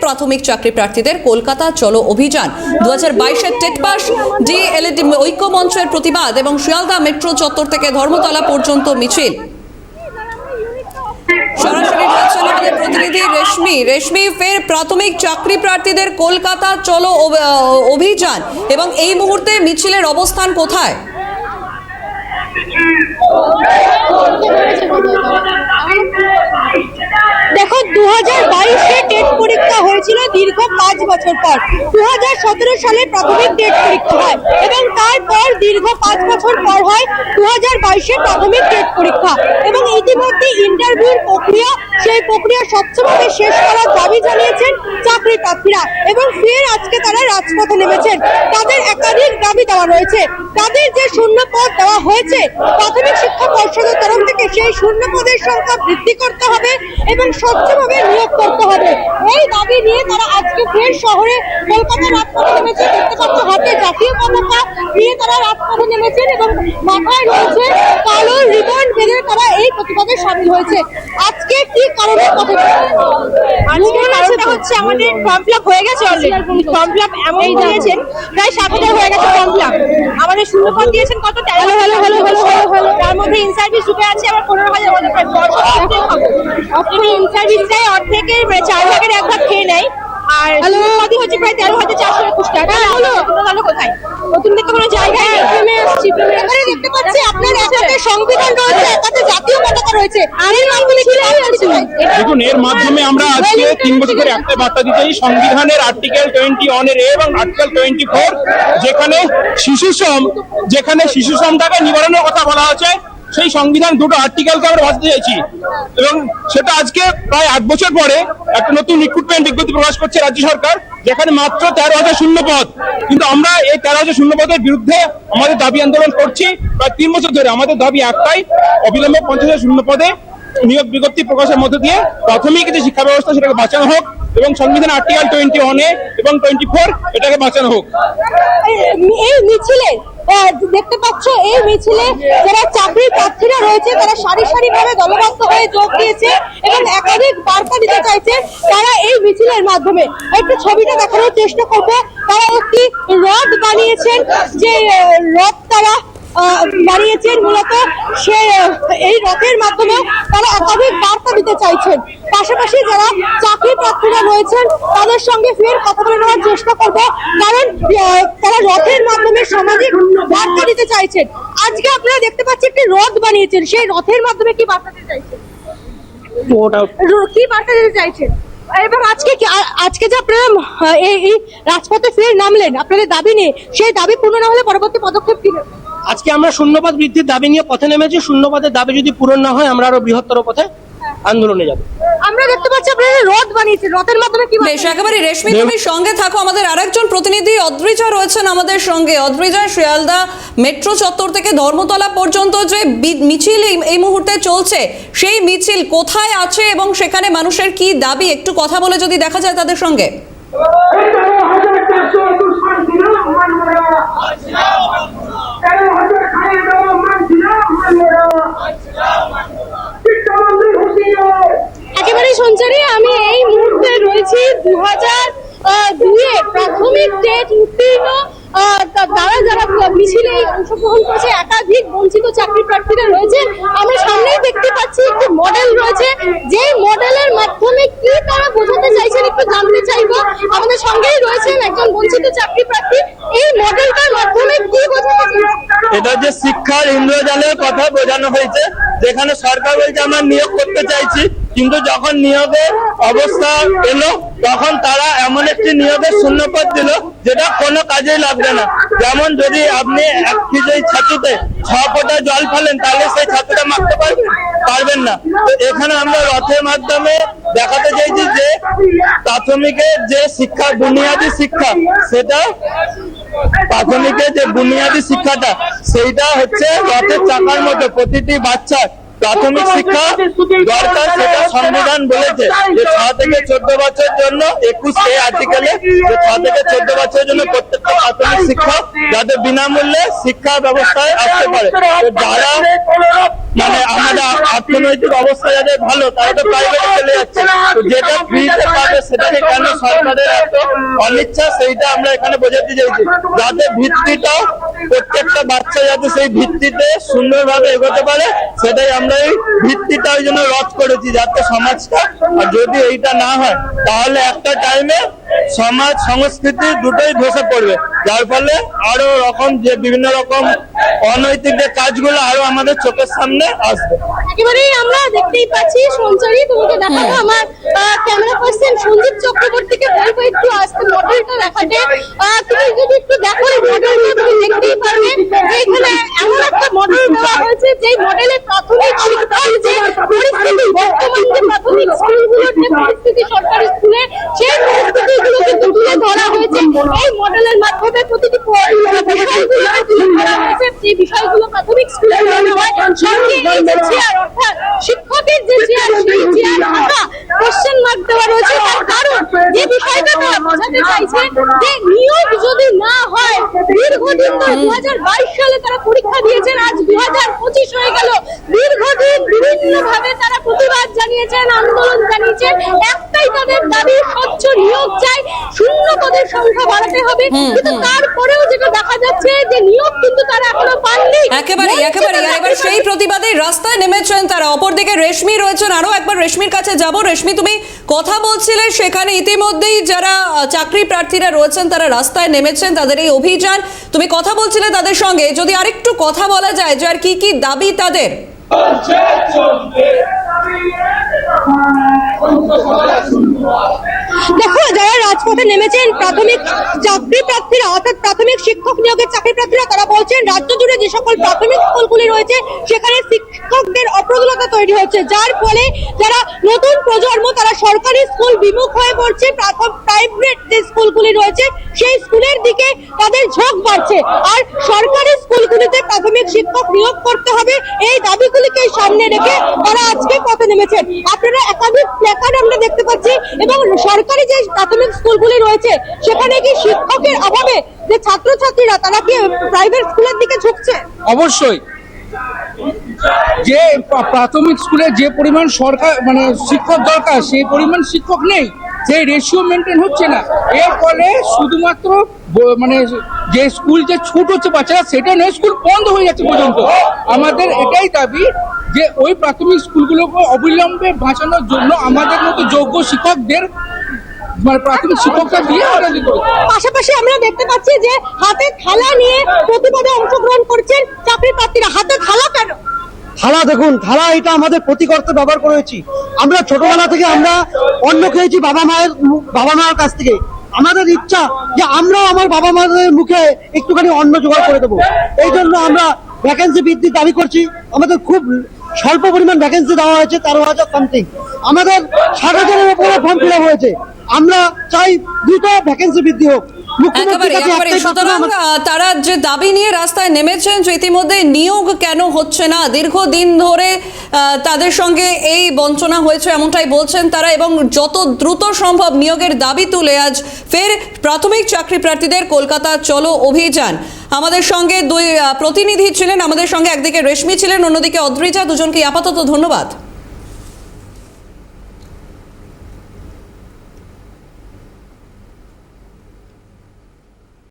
প্রাথমিক চাকরি প্রার্থীদের কলকাতা চলো অভিযান। 2022-এর টেট পাস ডিএলএড ঐক্য মঞ্চের প্রতিবাদ এবং শিয়ালদা মেট্রো চত্বর থেকে ধর্মতলা পর্যন্ত মিছিল। সরাসরি রয়েছেন আমাদের প্রতিনিধি রেশমি। ফের প্রাথমিক চাকরি প্রার্থীদের কলকাতা চলো অভিযান এবং এই মুহূর্তে মিছিলের অবস্থান কোথায়? দেখো, 2022-এ টেট পরীক্ষা হয়েছিল দীর্ঘ 5 বছর পর। 2017 সালে প্রাথমিক টেট পরীক্ষা হয় এবং তারপর দীর্ঘ 5 বছর পর হয় 2022-এ প্রাথমিক টেট পরীক্ষা। এবং ইতিমধ্যে ইন্টারভিউর প্রক্রিয়া, সেই প্রক্রিয়া স্বচ্ছভাবে শেষ করার দাবি জানিয়েছেন চাকরি প্রার্থীরা এবং ফের আজকে তারা রাজপথে নেমেছেন। তাদের একাধিক দাবি দেওয়া রয়েছে। তাদের যে শূন্য পদ দেওয়া হয়েছে প্রাথমিক শিক্ষা পর্ষদের তরফ থেকে, সেই শূন্য পদের সংখ্যা বৃদ্ধি করতে হবে এবং স্বচ্ছভাবে নিয়োগ করতে হবে। এই দাবি নিয়ে তারা আজকে ফের শহরে কলকাতা রাজপথে নেমেছে। দেখতে পাচ্ছ, হাতে জাতীয় পতাকা নিয়ে তারা রাজপথে নেমেছেন এবং মাথায় রয়েছে কালো রিবন বেঁধে তারা এই প্রতিবাদে সামিল হয়েছে। আজকে কি কারণে কথা হচ্ছে? আমাদের ফর্ম ফিল আপ হয়ে গেছে অলরেডি। ফর্ম ফিল আপ এমন দিয়েছেন প্রায় 7,000 হয়ে গেছে ফর্ম ফিল আপ। আমাদের শূন্য পদ দিয়েছেন কত? 13,000। তার মধ্যে ইন সার্ভিস ঢুকে আছে আবার 15,000। আমাদের প্রায় 10,000 ইন সার্ভিস দেয়, অর্ধেকের 4 ভাগের 1 ভাগ খেয়ে নেয়। আর পদই হচ্ছে প্রায় 13,421 টাকা। হলো কোথায়? নতুনদের তো কোনো জায়গায় নেই। এখানে দেখতে পাচ্ছি আপনার একাতে সংবিধান রয়েছে, একাতে জাতীয় পতাকা রয়েছে। এর মাধ্যমে কি দেখুন, এর মাধ্যমে আমরা আজকে 3 বছর ধরে একটা বার্তা দিতে চাই। সংবিধানের আর্টিকেল 21 এ এবং আর্টিকেল 24, যেখানে শিশু শ্রমটাকে নিবারণের কথা বলা হয়েছে, সেই সংবিধান দুটো আর্টিকেলকে আমরা বাঁচতে চাইছি। এবং সেটা আজকে প্রায় 8 বছর পরে একটা নতুন রিক্রুটমেন্ট বিজ্ঞপ্তি প্রকাশ করছে রাজ্য সরকার, যেখানে মাত্র 13,000 শূন্য পদ। কিন্তু আমরা এই 13,000 শূন্য পদের বিরুদ্ধে আমাদের দাবি আন্দোলন করছি প্রায় 3 বছর ধরে। আমাদের দাবি একটাই, অবিলম্বে 50,000 শূন্য পদে নিয়োগ বিজ্ঞপ্তি প্রকাশের মধ্য দিয়ে প্রাথমিক যে শিক্ষা ব্যবস্থা সেটাকে বাঁচানো হোক এবং সংবিধান আর্টিকেল 21 এবং 24 এটাকে বাঁচানো হোক। এই মিছিলে দেখতে পাচ্ছ, এই মিছিলে যারা চাকরি প্রার্থীরা রয়েছে তারা সারি সারিভাবে দলবদ্ধ হয়ে যোগ দিয়েছে এবং একাধিক বার্তা দিতে চাইছে তারা এই মিছিলের মাধ্যমে। একটু ছবিটা দেখানোর চেষ্টা করবো। তারা একটি রথ বানিয়েছেন, যে রথ তারা বানিয়েছেন মূলত এই রথের মাধ্যমে তারা একাধিক বার্তা দিতে চাইছেন। পাশাপাশি যারা চাকরি প্রার্থীরা রয়েছেন তাদের সঙ্গে ফের কথা বলে নেওয়ার চেষ্টা করবো, কারণ তারা রথের মাধ্যমে সামাজিক বার্তা দিতে চাইছেন। আজকে আপনারা দেখতে পাচ্ছেন একটি রথ বানিয়েছেন, সেই রথের মাধ্যমে কি বার্তা দিতে চাইছেন? কি বার্তা দিতে চাইছেন? এবং আজকে যে আপনারা এই রাজপথে ফের নামলেন আপনাদের দাবি নিয়ে, সেই দাবি পূর্ণ না হলে পরবর্তী পদক্ষেপ কি নেবেন? আজকে আমরা শূন্যপদ বৃদ্ধির দাবি নিয়ে পথে নেমেছি। শূন্যপদের দাবি যদি পূরণ না হয় আমরা আরো বৃহত্তর পথে আন্দোলনে যাব। আমরা দেখতে পাচ্ছি আপনারা রথ বানিয়েছেন, রথের মাধ্যমে কি? বেশ, একেবারে রেশমি, তুমি সঙ্গে থাকো। আমাদের আরেকজন প্রতিনিধি অদ্রিজা রয়েছেন আমাদের সঙ্গে। অদ্রিজা, শিয়ালদা মেট্রো চত্বর থেকে ধর্মতলা পর্যন্ত যে মিছিল এই মুহূর্তে চলছে, সেই মিছিল কোথায় আছে এবং সেখানে মানুষের কি দাবি, একটু কথা বলে যদি দেখা যায় তাদের সঙ্গে। একেবারে সঞ্চারী, আমি এই মুহূর্তে রয়েছি 2002-এ প্রাথমিক টেট উত্তীর্ণ তারা যারা মিছিলে অংশগ্রহণ করেছে, একাধিক বঞ্চিত চাকরি প্রার্থীরা রয়েছে। আমরা সামনেই দেখতে পাচ্ছি একটি মডেল রয়েছে, যে মডেলের মাধ্যমে কি তারা বোঝাতে চাইছেন একটু জানতে চাইবো। আমাদের সঙ্গেই রয়েছেন একজন বঞ্চিত চাকরি প্রার্থী। এই মডেলটার মাধ্যমে কি বোঝাতে চাইছেন? এটা যে শিক্ষার ইন্দ্রজালের কথা বোঝানো হয়েছে, যেখানে সরকার বলছে আমরা নিয়োগ করতে চাইছি, কিন্তু যখন নিয়োগের অবস্থা এলো তখন তারা এমন একটি নিয়োগের শূন্যপদ দিল যেটা কোনো কাজেই লাগবে না। যেমন যদি আপনি এক কেজি ছাতুতে 6 ফোঁটা জল ফেলেন তাহলে সেই ছাতুটা মাখতে পারবেন না। তো এখানে আমরা রথের মাধ্যমে দেখাতে চাইছি যে প্রাথমিকের যে শিক্ষা, বুনিয়াদী শিক্ষা, সেটা প্রাথমিকের যে বুনিয়াদী শিক্ষাটা সেইটা হচ্ছে রথের চাকার মতো। প্রতিটি বাচ্চার প্রাথমিক শিক্ষা দরকার, সেটা সংবিধান বলেছে যে 6 থেকে 14 বছরের জন্য 21 আর্টিকেলে যে 6 থেকে 14 বছরের জন্য প্রত্যেকটা প্রাথমিক শিক্ষা যাতে বিনামূল্যে শিক্ষা ব্যবস্থায় আসতে পারে। তো যারা মানে আমাদের অর্থনৈতিক অবস্থা যাদের ভালো, তারা তো প্রাইভেটে চলে যাচ্ছে, তো যেটা ফ্রিতে পাবে সেটাকে কেন সরকারের এত অনিচ্ছা, সেইটা আমরা এখানে বোঝাতে চাইছি। যাতে ভিত্তিটা প্রত্যেকটা বাচ্চা যাতে সেই ভিত্তিতে সুন্দরভাবে এগোতে পারে, সেটাই আমরা এই ভিত্তিটা ওই জন্য রদ করেছি, যাতে সমাজটা, আর যদি এইটা না হয় তাহলে একটা টাইমে সমাজ সংস্কৃতি দুটোই ধসে পড়বে, যার ফলে আরো রকম যে বিভিন্ন রকম অনৈতিক যে কাজগুলো আরো আমাদের চোখের সামনে আসবে। একেবারেই আমরা দেখতেই পাচ্ছি সঞ্চারী, তোমাকে দেখাবো আমার ক্যামেরা পার্সন সঞ্জিত চক্রবর্তীকে বলবো একটু আসতে মডেলটা দেখাতে। তুমি যদি একটু দেখো এই মডেলটা, তুমি দেখতেই পারবে যে এখানে এমন একটা মডেল দেওয়া হয়েছে যে মডেলে প্রাথমিক শিক্ষার যে পরিস্থিতি, বর্তমান যে প্রাথমিক স্কুলগুলোর যে পরিস্থিতি সরকারি স্কুলে, সেই পরিস্থিতিগুলো কিন্তু তুলে ধরা হয়েছে এই মডেলের মাধ্যমে। প্রতিটি বিষয়গুলো তুলে ধরা হয়েছে, যে বিষয়গুলো প্রাথমিক স্কুলে পড়ানো হয়। সঙ্গে এই যে চেয়ার, অর্থাৎ শিক্ষকের যে চেয়ার, সেই চেয়ার হাঁটা কোশ্চেন মার্ক দেওয়া রয়েছে। তার কারণ যে বিষয়টা তারা বোঝাতে চাইছে যে নিয়োগ যদি না হয়, দীর্ঘদিন ধরে 2022 সালে তারা পরীক্ষা দিয়েছেন, আজ 2025 হয়ে গেল, দীর্ঘদিন বিভিন্ন ভাবে তারা প্রতিবাদ জানিয়েছেন, আন্দোলন জানিয়েছেন, একটাই তাদের দাবি, স্বচ্ছ নিয়োগ চাই, শূন্য পদের সংখ্যা বাড়াতে হবে। কিন্তু তারপরেও যেটা দেখা যাচ্ছে যে নিয়োগ কিন্তু তারা এখনো পাননি। একেবারে এবার সেই প্রতিবাদে রাস্তায় নেমেছেন তারা। অপরদিকে রেশমি রয়েছেন, আরো একবার রেশমির কাছে যাব। রেশমি, তুমি কথা বলছিলে সেখানে ইতিমধ্যেই যারা চাকরি প্রার্থীরা রয়েছেন তারা রাস্তায় নেমেছেন, তাদের এই অভিযান, তুমি কথা বলছিলে তাদের সঙ্গে, যদি আরেকটু কথা বলা যায় যে আর কি কি দাবি তাদের। দেখো, যারা রাজপথে নেমেছেন প্রাথমিক চাকরি প্রার্থীরা, অর্থাৎ প্রাথমিক শিক্ষক নিয়োগের চাকরি প্রার্থীরা, তারা বলছেন রাজ্য জুড়ে যে সকল প্রাথমিক স্কুলগুলি রয়েছে সেখানে শিক্ষকদের অপ্রতুলতা তৈরি হচ্ছে, যার ফলে যারা নতুন প্রজন্ম তারা সরকারি স্কুল বিমুখ হয়ে পড়ছে, প্রাইভেট যে স্কুলগুলি রয়েছে সেই স্কুলের দিকে তাদের ঝোঁক বাড়ছে। আর সরকারি স্কুলগুলিতে প্রাথমিক শিক্ষক নিয়োগ করতে হবে, এই দাবিগুলিকে সামনে রেখে তারা আজকে পথে নেমেছেন। আপনারা একাধিক প্ল্যাকার্ড আমরা দেখতে পাচ্ছি, এবং সরকারি যে প্রাথমিক স্কুলগুলি রয়েছে সেখানে কি শিক্ষকের অভাবে যে ছাত্রছাত্রীরা তারা কি প্রাইভেট স্কুলের দিকে ঝুঁকছে? অবশ্যই, যে প্রাথমিক স্কুলে যে পরিমাণ সরকার মানে শিক্ষক দরকার সেই পরিমাণ শিক্ষক নেই, সেই রেশিও মেনটেন হচ্ছে না। এর ফলে শুধুমাত্র মানে যে স্কুল যে ছুট হচ্ছে বাচ্চারা, সেটা নয়, স্কুল বন্ধ হয়ে যাচ্ছে পর্যন্ত। আমাদের এটাই দাবি যে ওই প্রাথমিক স্কুলগুলোকে অবিলম্বে বাঁচানোর জন্য আমাদের মতো যোগ্য শিক্ষকদের মানে প্রাথমিক শিক্ষকরা দিয়ে পাশাপাশি আমরা দেখতে পাচ্ছি যে হাতে থালা নিয়ে প্রতিবাদে অংশগ্রহণ করছেন চাকরি প্রার্থীরা। হাতে থালা কেন? থালা দেখুন, থালা এটা আমাদের প্রতিকর্তে ব্যবহার করেছি। আমরা ছোটবেলা থেকে আমরা অন্ন খেয়েছি বাবা মায়ের কাছ থেকে। আমাদের ইচ্ছা যে আমরাও আমার বাবা মায়ের মুখে একটুখানি অন্ন জোগাড় করে দেবো। এই জন্য আমরা ভ্যাকেন্সি বৃদ্ধির দাবি করছি। আমাদের খুব স্বল্প পরিমাণ ভ্যাকেন্সি দেওয়া হয়েছে, 13,000 সামথিং। আমাদের 60,000-এর উপরে ফর্ম ফিল আপ হয়েছে। আমরা চাই দ্রুত ভ্যাকেন্সি বৃদ্ধি হোক। সুতরাং তারা যে দাবি নিয়ে রাস্তায় নেমেছেন যে ইতিমধ্যে নিয়োগ কেন হচ্ছে না, দীর্ঘদিন ধরে তাদের সঙ্গে এই বঞ্চনা হয়েছে এমনটাই বলছেন তারা, এবং যত দ্রুত সম্ভব নিয়োগের দাবি তুলে আজ ফের প্রাথমিক চাকরি প্রার্থীদের কলকাতা চলো অভিযান। আমাদের সঙ্গে দুই প্রতিনিধি ছিলেন, আমাদের সঙ্গে একদিকে রেশমি ছিলেন, অন্যদিকে অদ্রিজা। দুজনকে আপাতত ধন্যবাদ।